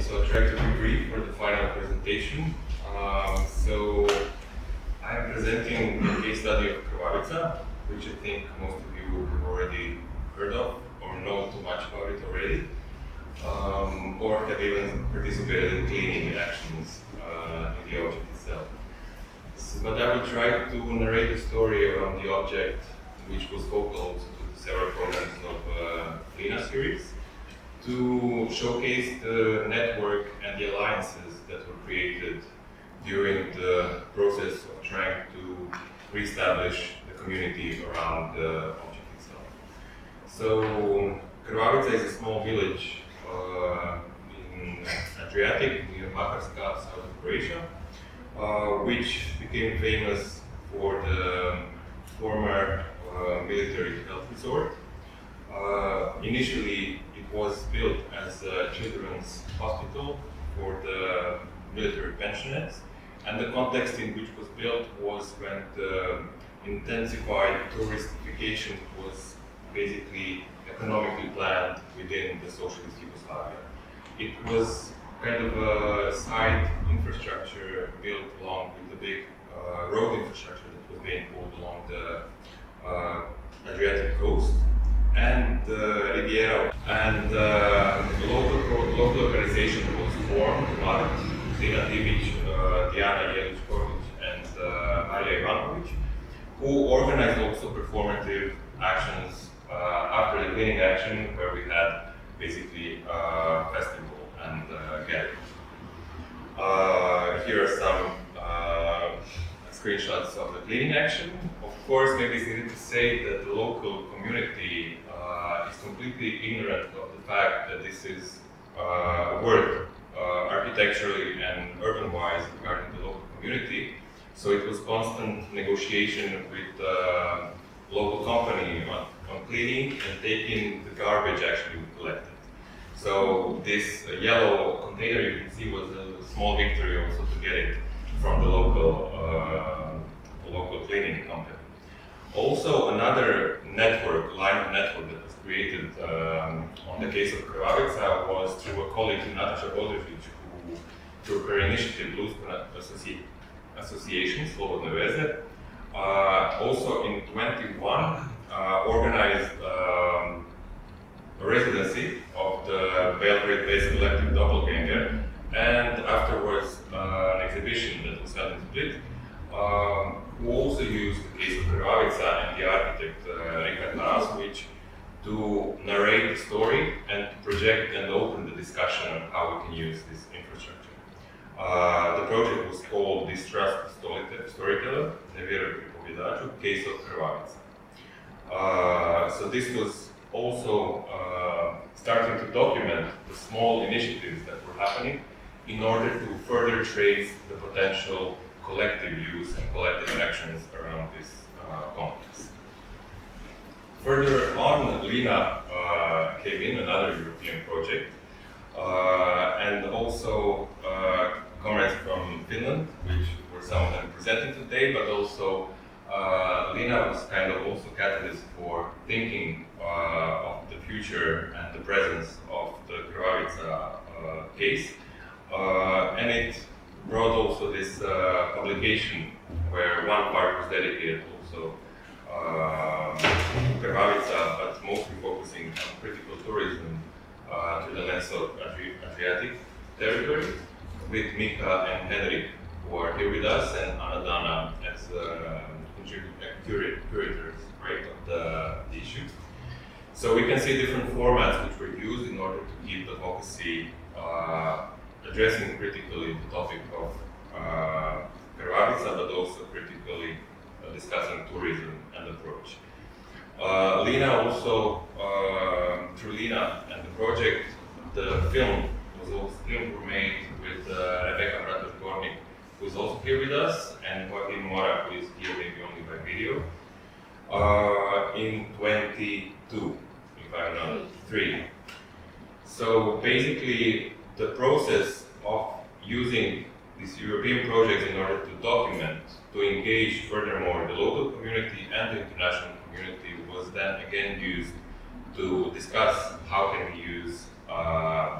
so I'll try to be brief for the final presentation. So I'm presenting the case study of Krvavica, which I think most of you have already heard of or know too much about it already, or have even participated in cleaning actions in the object itself. But I will try to narrate the story around the object, which was focal also to several programs of LINA series, to showcase the network and the alliances that were created during the process of trying to reestablish the community around the object itself. So, Krvavica is a small village in Adriatic, near Makarska, south of Croatia, which became famous for the former military health resort. Initially, it was built as a children's hospital for the military pensioners, and the context in which it was built was when the intensified touristification was basically economically planned within the socialist Yugoslavia. It was kind of a side infrastructure built along with the big road infrastructure that was being pulled along the Adriatic coast and the Riviera. And the local organization was formed, Zina Divic, Diana Jelić-Kornić, and Marija Ivanović, who organized also performative actions after the cleaning action, where we had basically a festival and gathering. Here are some screenshots of the cleaning action. Of course, maybe it's needed to say that the local community is completely ignorant of the fact that this is work architecturally and urban-wise regarding the local community. So it was constant negotiation with the local company on cleaning and taking the garbage actually collected. So this yellow container you can see was a small victory also to get it from the local cleaning company. Also, another network, line of network that was created on the case of Krvavica was through a colleague, Nataša Bodrežić, who, through her initiative, Luska Association, Slobodne Veze, also in 21 organized a residency of the Belgrade-based collective Doppelganger, and afterwards an exhibition that was held in Split, who also used the case of Krvavica and the architect Rikard Marasović to narrate the story and to project and open the discussion on how we can use this infrastructure. The project was called Distrust Storyteller, Ne vjeruj pripovjedaču, case of Krvavica. So this was also starting to document the small initiatives that were happening in order to further trace the potential collective use and collective actions around this complex. Further on, LINA came in, another European project, and also comrades from Finland, which were some of them presenting today, but also LINA was kind of also catalyst for thinking of the future and the presence of the Krvavica case, and it brought also this publication where one part was dedicated also to Krvavica, but mostly focusing on critical tourism to the lens of Adriatic territory, with Mika and Henrik, who are here with us, and Anadana as curators, right, of the issue. So we can see different formats which were used in order to keep the advocacy addressing critically the topic of Krvavica, but also critically discussing tourism and approach. LINA also, through LINA and the project, the films were made with Rebecca Bratoš-Gornik, who is also here with us, and Joaquin Mora, who is here maybe only by video, in 22, if I'm not 3. So basically, the process of using these European projects in order to document, to engage furthermore the local community and the international community was then again used to discuss how can we use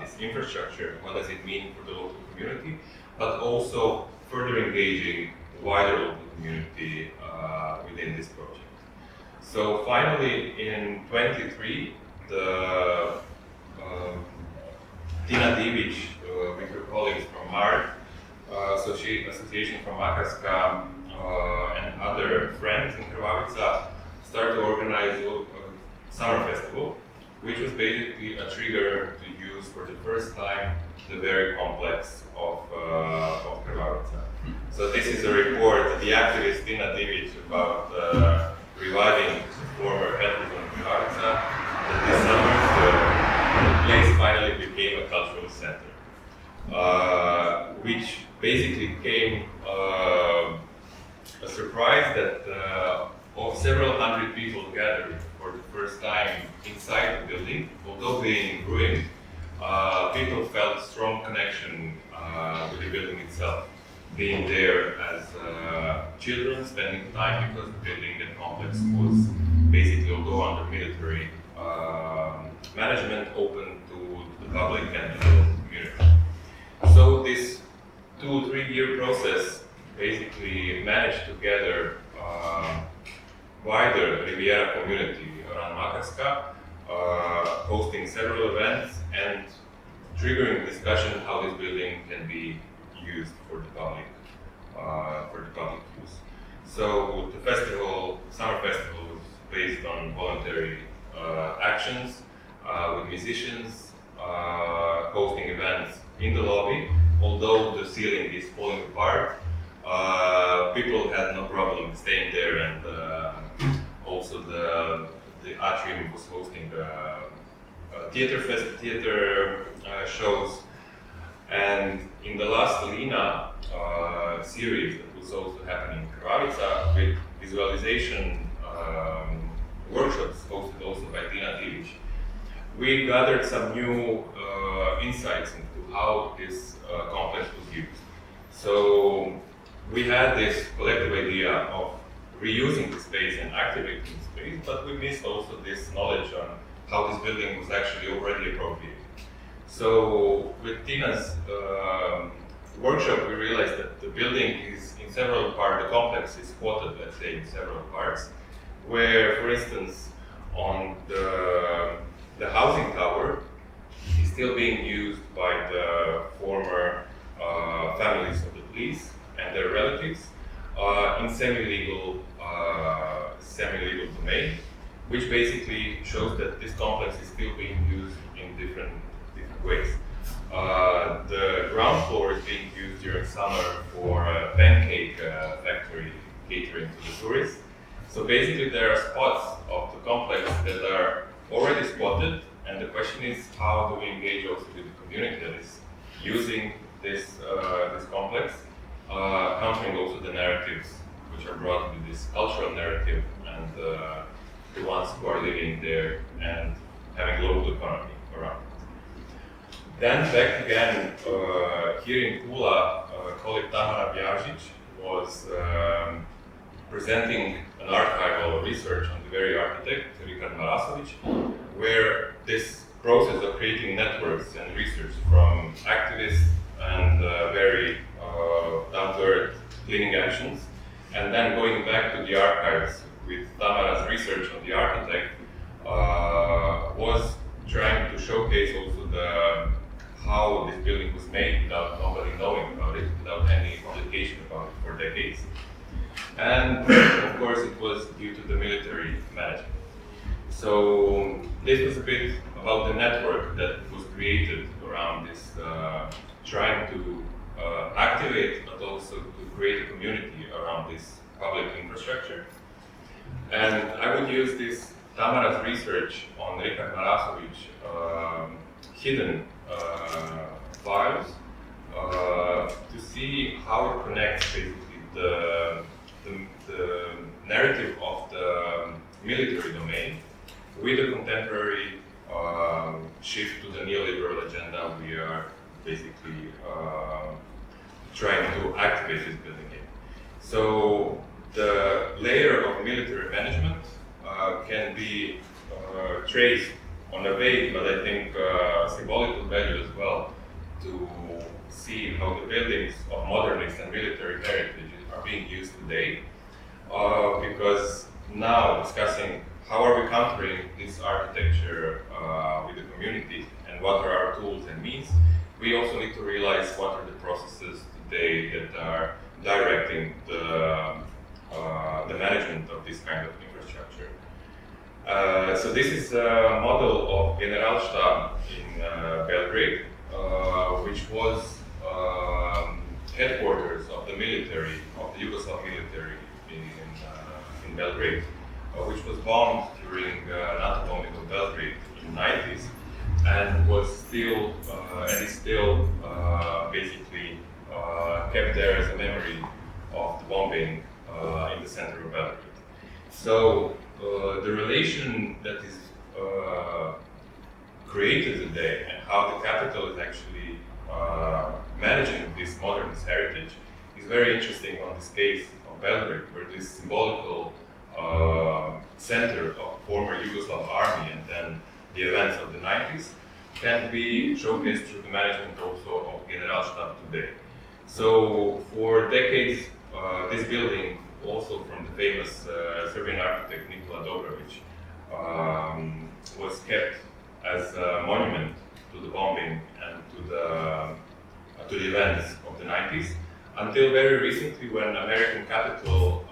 this infrastructure, what does it mean for the local community, but also further engaging the wider local community within this project. So finally, in 23, the Tina Divić, with her colleagues from MART, Association from Makarska, and other friends in Krvavica, started to organize a summer festival, which was basically a trigger to use for the first time the very complex of Krvavica. So this is a report of the activist Tina Divić about reviving the former headquarters of Krvavica, that this summer the place finally became a cultural center, which basically came a surprise that of several hundred people gathered for the first time inside the building. Although being in ruin, people felt strong connection with the building itself. Being there as children, spending time because the building, the complex was basically, although under military management, open to the public and to the local community. So this 2-3 year process basically managed to gather wider Riviera community around Makarska, hosting several events and triggering discussion how this building can be used for the public use. So the summer festival was based on voluntary actions with musicians, hosting events in the lobby. Although the ceiling is falling apart, people had no problem staying there, and also the atrium was hosting theater shows. And in the last LINA series that was also happening in Krvavica with visualization workshops hosted also by Tina Divić, we gathered some new insights into how this complex was used. So we had this collective idea of reusing the space and activating the space, but we missed also this knowledge on how this building was actually already appropriated. So with Tina's workshop, we realized that the building is in several parts, the complex is squatted, let's say, in several parts, where, for instance, on the housing tower is still being used by the former families of the police and their relatives in semi-legal domain, which basically shows that this complex is still being used in different ways. The ground floor is being used during summer for a pancake factory catering to the tourists. So basically there are spots of the complex that are already spotted, and the question is how do we engage also with the community that is using this complex, countering also the narratives which are brought with this cultural narrative and the ones who are living there and having local economy around it. Then back again, here in Pula, colleague Tamara Bjažić was presenting an archival research on the very architect, Rikard Marasović, where this process of creating networks and research from activists and very down-to-earth cleaning actions, and then going back to the archives with Tamara's research on the architect, was trying to showcase also how this building was made without nobody knowing about it, without any publication about it for decades. And of course it was due to the military management. So this was a bit about the network that was created around this, trying to activate but also to create a community around this public infrastructure. And I would use this Tamara's research on Rikard Marasović hidden files to see how it connects basically the narrative of the military domain with the contemporary shift to the neoliberal agenda we are basically trying to activate this building in. So the layer of military management can be traced on a vague, but I think symbolical value as well, to see how the buildings of modernist and military heritage are being used today. Because now discussing how are we countering this architecture with the community and what are our tools and means, we also need to realize what are the processes today that are directing the management of this kind of infrastructure. So this is a model of Generalstab in Belgrade, which was headquarters of the military, of the Yugoslav military in Belgrade, which was bombed during NATO bombing of Belgrade in the 90s, and was still and is still basically kept there as a memory of the bombing in the center of Belgrade. So the relation that is created today and how the capital is actually managing this modernist heritage is very interesting on this case of Belgrade, where this symbolical center of former Yugoslav army and then the events of the 90s can be showcased through the management also of Generalstab today. So for decades, this building, also from the famous Serbian architect Nikola Dobrović, was kept as a monument to the bombing and to the events of the 90s, until very recently when American capital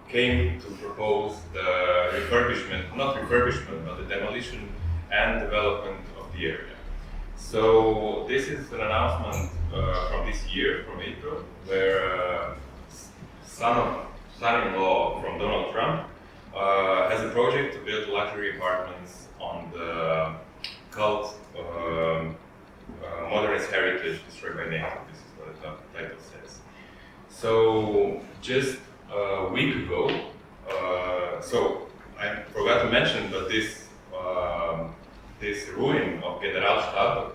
came to propose the refurbishment, not refurbishment, but the demolition and development of the area. So this is an announcement from this year, from April, where son-in-law from Donald Trump has a project to build luxury apartments on the cult modernist heritage destroyed by NATO. This is what the title says. So just a week ago, so I forgot to mention, but this ruin of Generalstab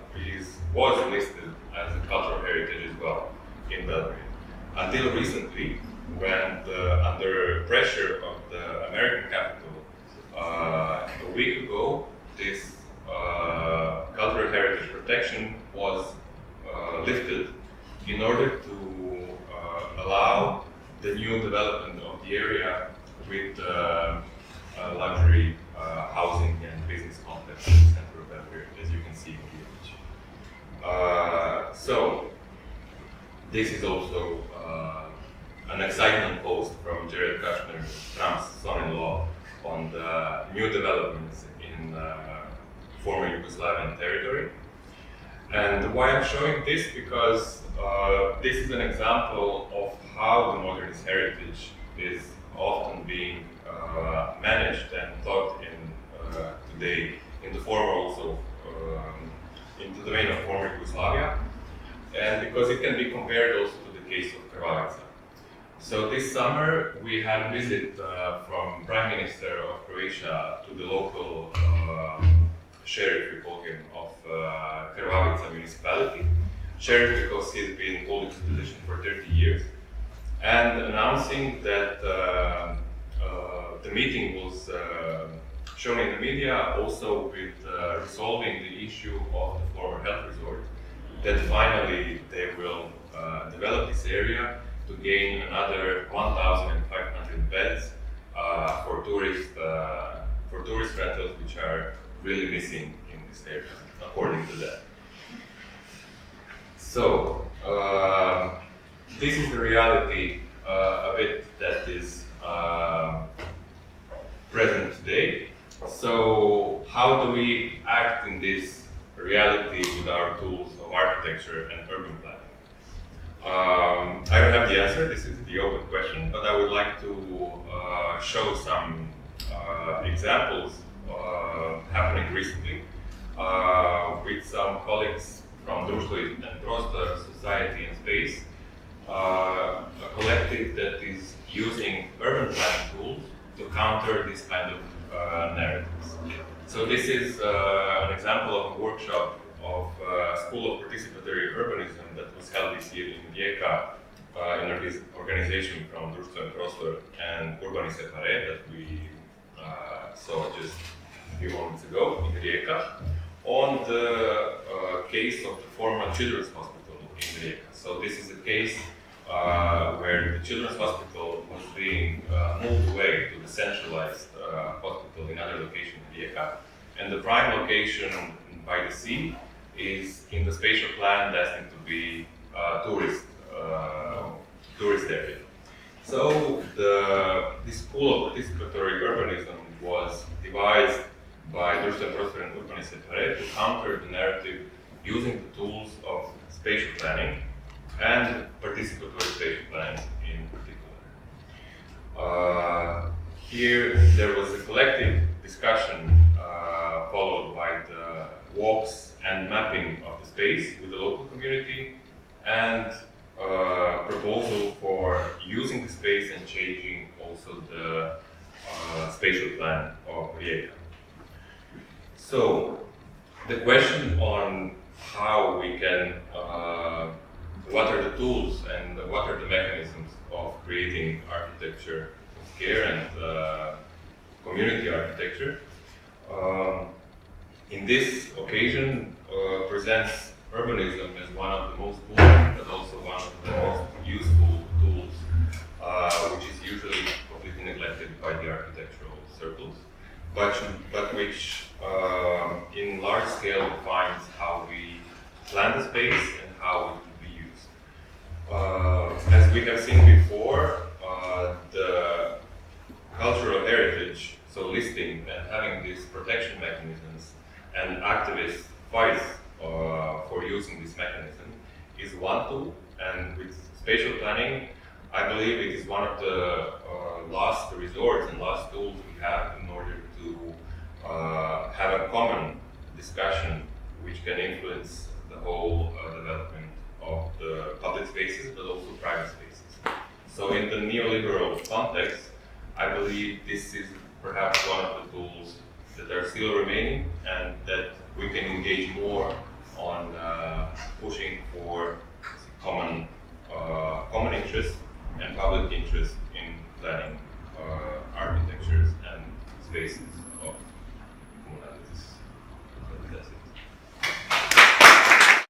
was listed as a cultural heritage as well in Belgrade. Until recently, when under pressure of the American capital, a week ago, this cultural heritage protection was lifted in order to allow the new development of the area with luxury housing and business complex in the center of Belgrade, as you can see in the image. So this is also an excitement post from Jared Kushner, Trump's son-in-law, on the new developments in former Yugoslavian territory. And why I'm showing this, because this is an example of how the modernist heritage is often being managed and taught in today in the former also in the domain of former Yugoslavia, and because it can be compared also to the case of Krvavica. So this summer we had a visit from Prime Minister of Croatia to the local sheriff, we call him, of Krvavica municipality. Sheriff because he's been holding this position for 30 years, and announcing that the meeting was shown in the media also with resolving the issue of the former health resort, that finally they will develop this area to gain another 1,500 beds for tourist rentals, which are really missing in this area, according to that. So this is the reality a bit that is present today. So how do we act in this reality with our tools of architecture and urban planning? I don't have the answer, this is the open question, but I would like to show some examples happening recently with some colleagues from Društvo and Prostor, Society and Space, a collective that is using urban planning tools to counter this kind of narratives. So this is an example of a workshop of School of Participatory Urbanism that was held this year in Rijeka in an organization from Društvo and Prostor and Urbani Separe that we saw just a few moments ago in Rijeka on the case of the former children's hospital in Rijeka. So this is a case where the children's hospital was being moved away to the centralized hospital in another location in Rijeka, and the prime location by the sea is in the spatial plan destined to be tourist area. So this pool of participatory urbanism was devised by Društveni prostor and Urbani Separate to counter the narrative using the tools of spatial planning and participatory spatial planning in particular. Here there was a collective discussion followed by the walks and mapping of the space with the local community, and proposal for using the space and changing also the spatial plan of Rijeka. So the question on how we can, what are the tools and what are the mechanisms of creating architecture of care and community architecture, in this occasion presents urbanism as one of the most boring, but also one of the most useful tools, which is usually completely neglected by the architectural circles, but which in large scale defines how we plan the space and how it will be used. As we have seen before, the cultural heritage, so listing and having these protection mechanisms and activist fights for using this mechanism is one tool, and with spatial planning, I believe it is one of the last resorts and last tools we have in order to have a common discussion which can influence the whole development of the public spaces, but also private spaces. So in the neoliberal context, I believe this is perhaps one of the tools that are still remaining and that we can engage more on pushing for common interest and public interest in planning architectures and spaces.